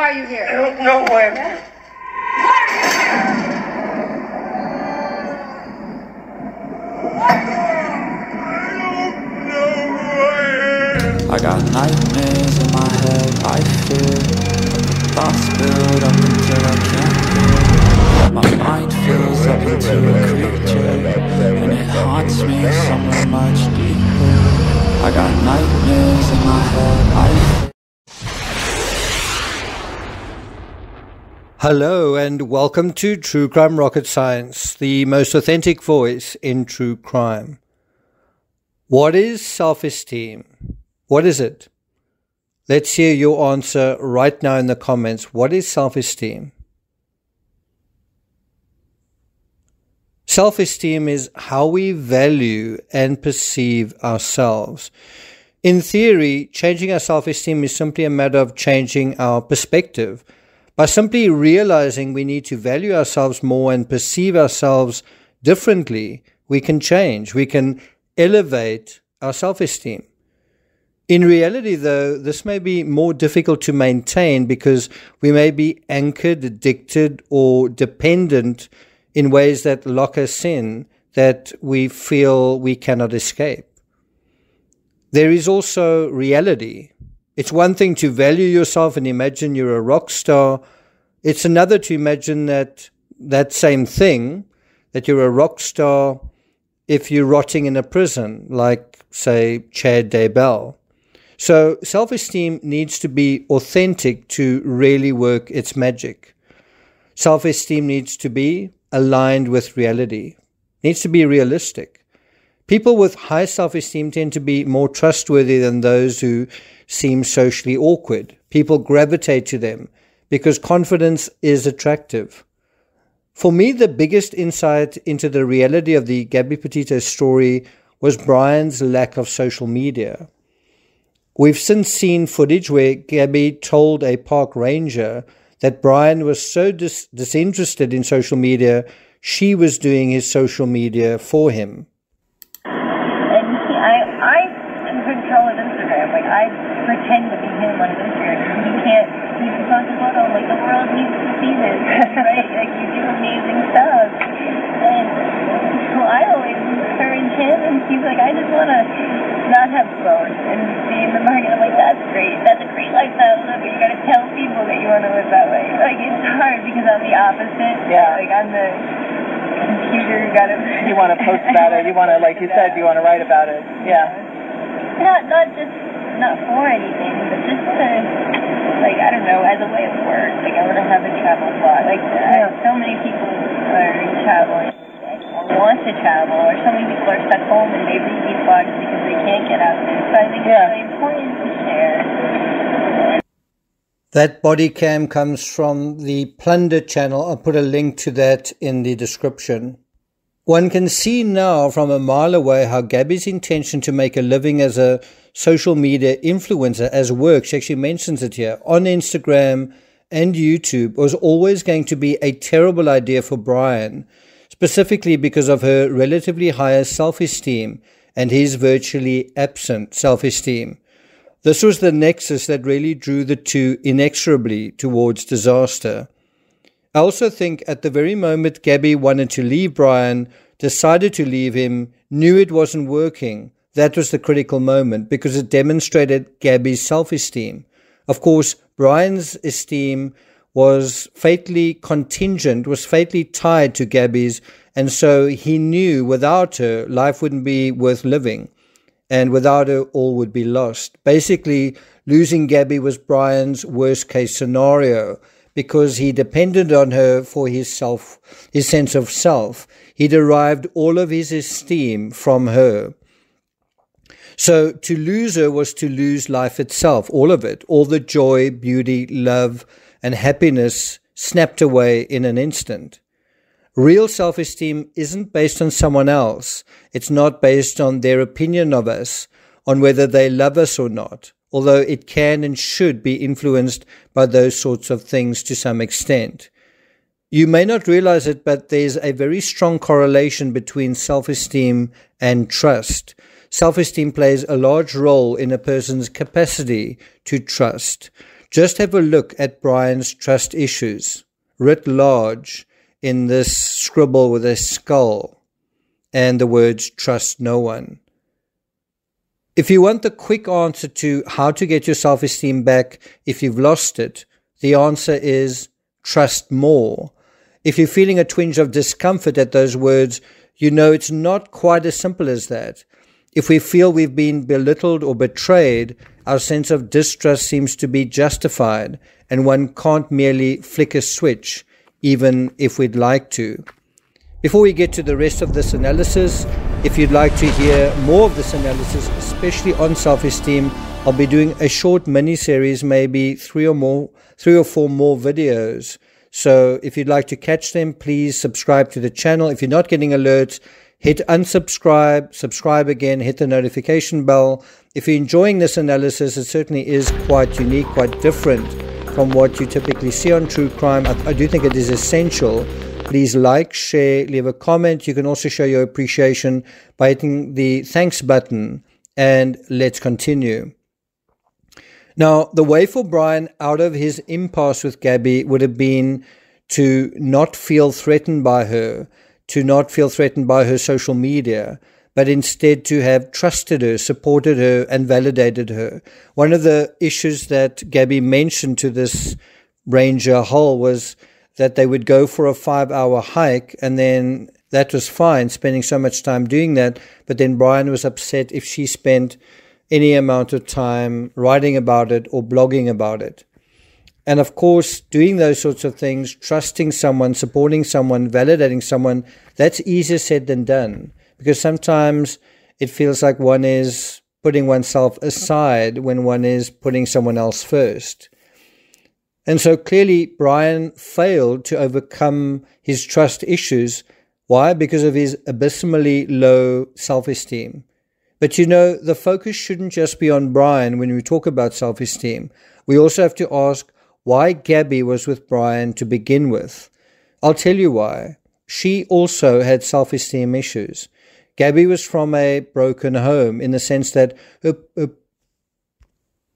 Why are you here? I don't know why I'm here. I got nightmares in my head, I fear. Thoughts build up until I can't hear. My mind fills up into a creature, and it haunts me somewhere much deeper. I got nightmares in my head, I fear. Hello and welcome to True Crime Rocket Science, the most authentic voice in true crime. What is self-esteem? What is it? Let's hear your answer right now in the comments. What is self-esteem? Self-esteem is how we value and perceive ourselves. In theory, changing our self-esteem is simply a matter of changing our perspective. By simply realizing we need to value ourselves more and perceive ourselves differently, we can change. We can elevate our self-esteem. In reality, though, this may be more difficult to maintain because we may be anchored, addicted, or dependent in ways that lock us in that we feel we cannot escape. There is also reality. It's one thing to value yourself and imagine you're a rock star. It's another to imagine that same thing, that you're a rock star if you're rotting in a prison, like, say, Chad Daybell. So self-esteem needs to be authentic to really work its magic. Self-esteem needs to be aligned with reality, needs to be realistic. People with high self-esteem tend to be more trustworthy than those who seem socially awkward. People gravitate to them because confidence is attractive. For me, the biggest insight into the reality of the Gabby Petito story was Brian's lack of social media. We've since seen footage where Gabby told a park ranger that Brian was so disinterested in social media, she was doing his social media for him. And I am control of Instagram. Like, I pretend to be him on Instagram. He can't even post a photo. Like, the world needs to see this, right? Like, you do amazing stuff. And so I always encourage him, and he's like, I just want to not have phones and be in the market. I'm like, that's great. That's a great lifestyle to live, but you got to tell people that you want to live that way. Like, it's hard because I'm the opposite. Yeah. Like, on the computer, you got to... You want to post about it. You want to, like you said, you want to write about it. Yeah. Not for anything, but just to, like, I don't know, as a way of work. Like, I want to have a travel blog. Like, so many people are traveling or want to travel, or so many people are stuck home and they read these blogs because they can't get out there. So I think it's really important to share. That body cam comes from the Plunder channel. I'll put a link to that in the description. One can see now from a mile away how Gabby's intention to make a living as a social media influencer as work, she actually mentions it here, on Instagram and YouTube, was always going to be a terrible idea for Brian, specifically because of her relatively higher self-esteem and his virtually absent self-esteem. This was the nexus that really drew the two inexorably towards disaster. I also think at the very moment Gabby wanted to leave Brian, decided to leave him, knew it wasn't working, that was the critical moment because it demonstrated Gabby's self-esteem. Of course, Brian's esteem was fatally contingent, was fatally tied to Gabby's, and so he knew without her, life wouldn't be worth living, and without her, all would be lost. Basically, losing Gabby was Brian's worst-case scenario because he depended on her for his sense of self. He derived all of his esteem from her. So to lose her was to lose life itself, all of it, all the joy, beauty, love, and happiness snapped away in an instant. Real self-esteem isn't based on someone else. It's not based on their opinion of us, on whether they love us or not, although it can and should be influenced by those sorts of things to some extent. You may not realize it, but there's a very strong correlation between self-esteem and trust. Self-esteem plays a large role in a person's capacity to trust. Just have a look at Brian's trust issues, writ large in this scribble with a skull and the words trust no one. If you want the quick answer to how to get your self-esteem back if you've lost it, the answer is trust more. If you're feeling a twinge of discomfort at those words, you know it's not quite as simple as that. If we feel we've been belittled or betrayed, our sense of distrust seems to be justified, and one can't merely flick a switch, even if we'd like to. Before we get to the rest of this analysis, if you'd like to hear more of this analysis, especially on self-esteem, I'll be doing a short mini-series, maybe three or four more videos. So if you'd like to catch them, please subscribe to the channel. If you're not getting alerts, hit unsubscribe, subscribe again, hit the notification bell. If you're enjoying this analysis, it certainly is quite unique, quite different from what you typically see on true crime. I do think it is essential. Please like, share, leave a comment. You can also show your appreciation by hitting the thanks button. And let's continue. Now, the way for Brian out of his impasse with Gabby would have been to not feel threatened by her, to not feel threatened by her social media, but instead to have trusted her, supported her, and validated her. One of the issues that Gabby mentioned to this Ranger Hull was that they would go for a 5-hour hike, and then that was fine, spending so much time doing that, but then Brian was upset if she spent any amount of time writing about it or blogging about it. And of course, doing those sorts of things, trusting someone, supporting someone, validating someone, that's easier said than done. Because sometimes it feels like one is putting oneself aside when one is putting someone else first. And so clearly Brian failed to overcome his trust issues. Why? Because of his abysmally low self-esteem. But you know, the focus shouldn't just be on Brian when we talk about self-esteem. We also have to ask why Gabby was with Brian to begin with. I'll tell you why. She also had self-esteem issues. Gabby was from a broken home in the sense that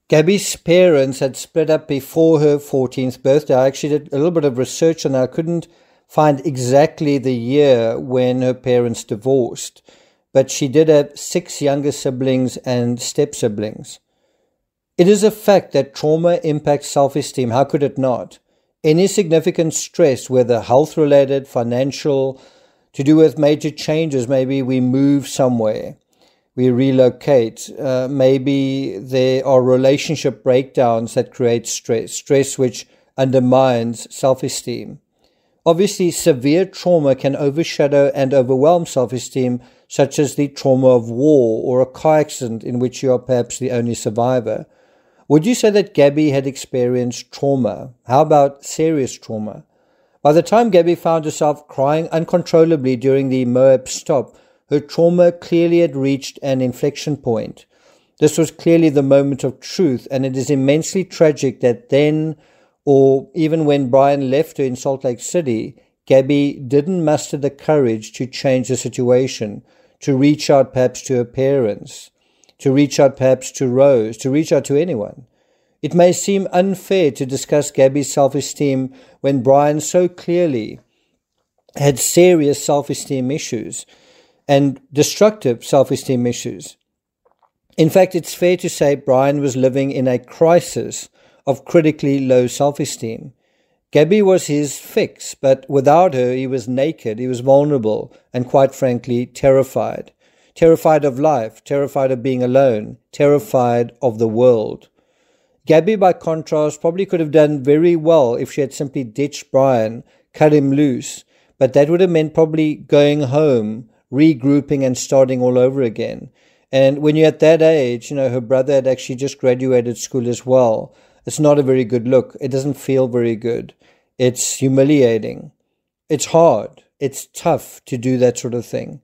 Gabby's parents had split up before her 14th birthday. I actually did a little bit of research and I couldn't find exactly the year when her parents divorced. But she did have 6 younger siblings and step-siblings. It is a fact that trauma impacts self-esteem. How could it not? Any significant stress, whether health-related, financial, to do with major changes, maybe we move somewhere, we relocate, maybe there are relationship breakdowns that create stress which undermines self-esteem. Obviously, severe trauma can overshadow and overwhelm self-esteem, such as the trauma of war or a car accident in which you are perhaps the only survivor. Would you say that Gabby had experienced trauma? How about serious trauma? By the time Gabby found herself crying uncontrollably during the Moab stop, her trauma clearly had reached an inflection point. This was clearly the moment of truth, and it is immensely tragic that then, or even when Brian left her in Salt Lake City, Gabby didn't muster the courage to change the situation, to reach out perhaps to her parents, to reach out perhaps to Rose, to reach out to anyone. It may seem unfair to discuss Gabby's self-esteem when Brian so clearly had serious self-esteem issues and destructive self-esteem issues. In fact, it's fair to say Brian was living in a crisis of critically low self-esteem. Gabby was his fix, but without her, he was naked, he was vulnerable, and quite frankly, terrified. Terrified of life, terrified of being alone, terrified of the world. Gabby, by contrast, probably could have done very well if she had simply ditched Brian, cut him loose, but that would have meant probably going home, regrouping and starting all over again. And when you're at that age, you know, her brother had actually just graduated school as well. It's not a very good look. It doesn't feel very good. It's humiliating. It's hard. It's tough to do that sort of thing.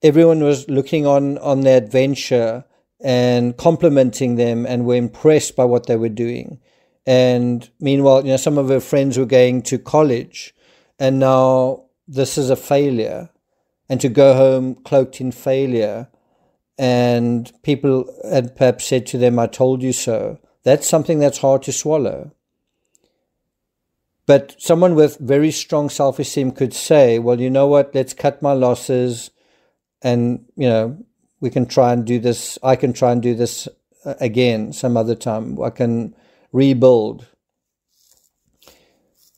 Everyone was looking on their adventure and complimenting them and were impressed by what they were doing. And meanwhile, you know, some of her friends were going to college, and now this is a failure. And to go home cloaked in failure, and people had perhaps said to them, "I told you so." That's something that's hard to swallow. But someone with very strong self-esteem could say, well, you know what, let's cut my losses and, we can try and do this. I can try and do this again some other time. I can rebuild.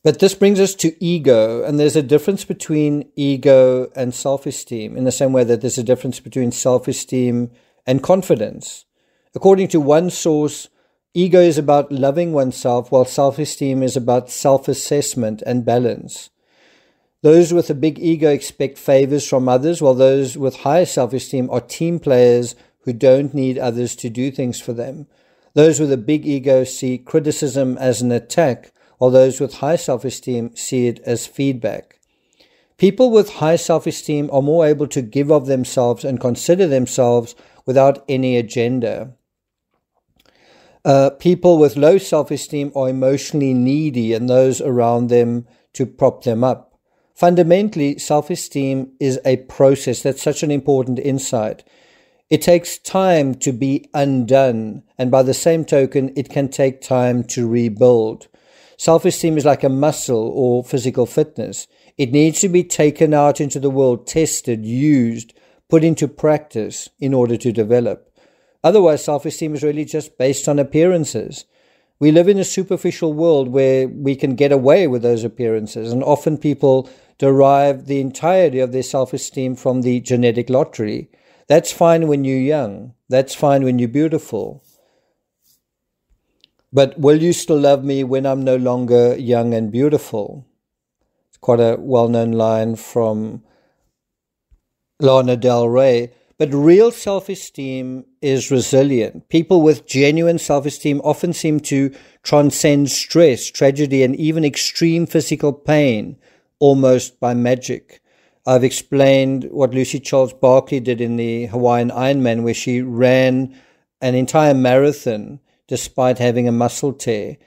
But this brings us to ego, and there's a difference between ego and self-esteem in the same way that there's a difference between self-esteem and confidence. According to one source, ego is about loving oneself, while self-esteem is about self-assessment and balance. Those with a big ego expect favors from others, while those with higher self-esteem are team players who don't need others to do things for them. Those with a big ego see criticism as an attack, while those with high self-esteem see it as feedback. People with high self-esteem are more able to give of themselves and consider themselves without any agenda. People with low self-esteem are emotionally needy and those around them to prop them up. Fundamentally, self-esteem is a process. That's such an important insight. It takes time to be undone, and by the same token, it can take time to rebuild. Self-esteem is like a muscle or physical fitness. It needs to be taken out into the world, tested, used, put into practice in order to develop. Otherwise, self-esteem is really just based on appearances. We live in a superficial world where we can get away with those appearances, and often people derive the entirety of their self-esteem from the genetic lottery. That's fine when you're young. That's fine when you're beautiful. But will you still love me when I'm no longer young and beautiful? It's quite a well-known line from Lana Del Rey. But real self-esteem is resilient. People with genuine self-esteem often seem to transcend stress, tragedy, and even extreme physical pain almost by magic. I've explained what Lucy Charles Barkley did in the Hawaiian Ironman, where she ran an entire marathon despite having a muscle tear.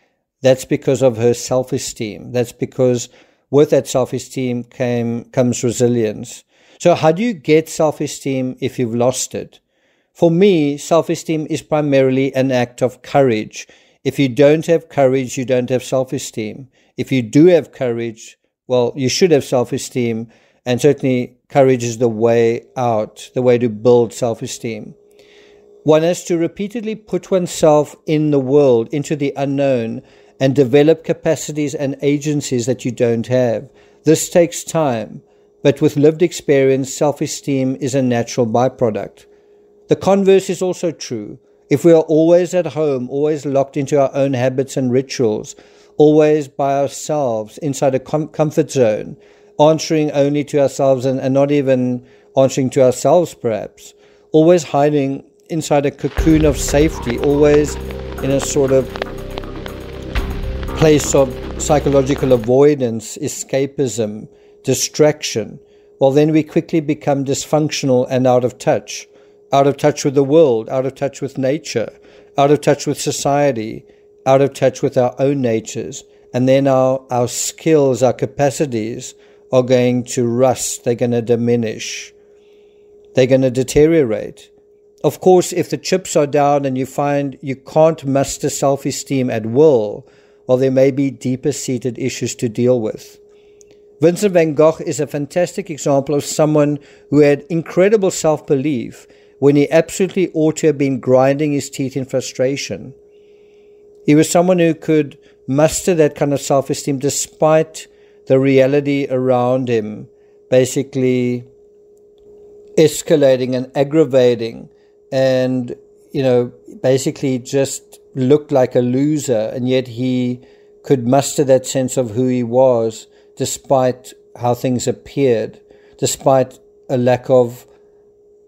That's because of her self-esteem. That's because with that self-esteem comes resilience. So how do you get self-esteem if you've lost it? For me, self-esteem is primarily an act of courage. If you don't have courage, you don't have self-esteem. If you do have courage, well, you should have self-esteem, and certainly courage is the way out, the way to build self-esteem. One has to repeatedly put oneself in the world, into the unknown, and develop capacities and agencies that you don't have. This takes time, but with lived experience, self-esteem is a natural byproduct. The converse is also true. If we are always at home, always locked into our own habits and rituals, always by ourselves, inside a comfort zone, answering only to ourselves and not even answering to ourselves perhaps, always hiding inside a cocoon of safety, always in a sort of place of psychological avoidance, escapism, distraction, well, then we quickly become dysfunctional and out of touch with the world, out of touch with nature, out of touch with society, out of touch with our own natures. And then our skills, our capacities are going to rust, they're going to diminish, they're going to deteriorate. Of course, if the chips are down and you find you can't muster self-esteem at will, well, there may be deeper-seated issues to deal with. Vincent van Gogh is a fantastic example of someone who had incredible self-belief when he absolutely ought to have been grinding his teeth in frustration. He was someone who could muster that kind of self-esteem despite the reality around him basically escalating and aggravating, and, basically just looked like a loser, and yet he could muster that sense of who he was despite how things appeared, despite a lack of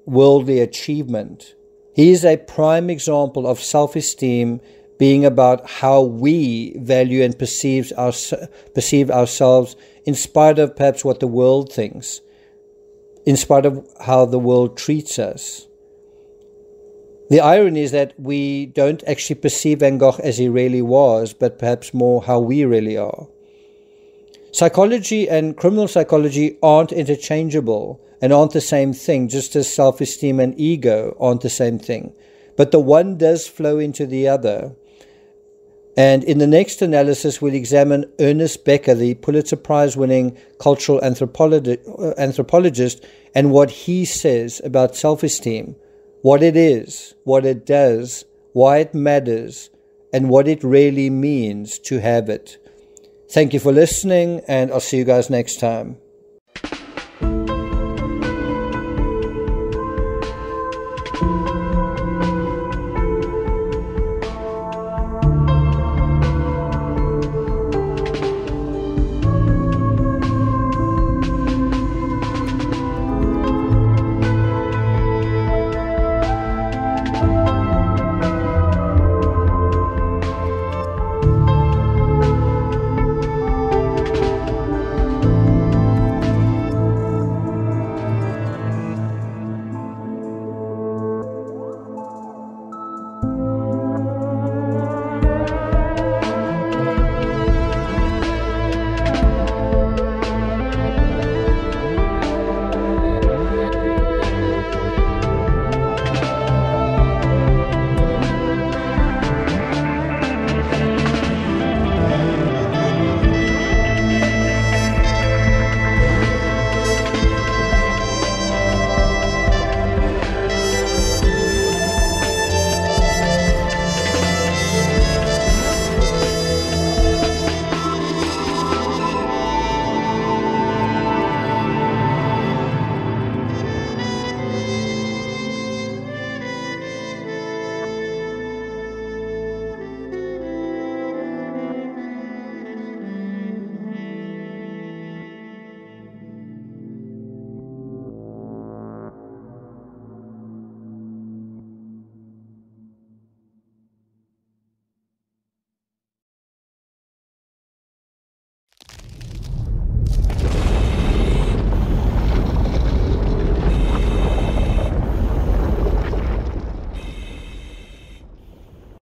worldly achievement. He is a prime example of self-esteem being about how we value and perceive ourselves in spite of perhaps what the world thinks, in spite of how the world treats us. The irony is that we don't actually perceive Van Gogh as he really was, but perhaps more how we really are. Psychology and criminal psychology aren't interchangeable and aren't the same thing, just as self-esteem and ego aren't the same thing. But the one does flow into the other. And in the next analysis, we'll examine Ernest Becker, the Pulitzer Prize-winning cultural anthropologist, and what he says about self-esteem, what it is, what it does, why it matters, and what it really means to have it. Thank you for listening, and I'll see you guys next time.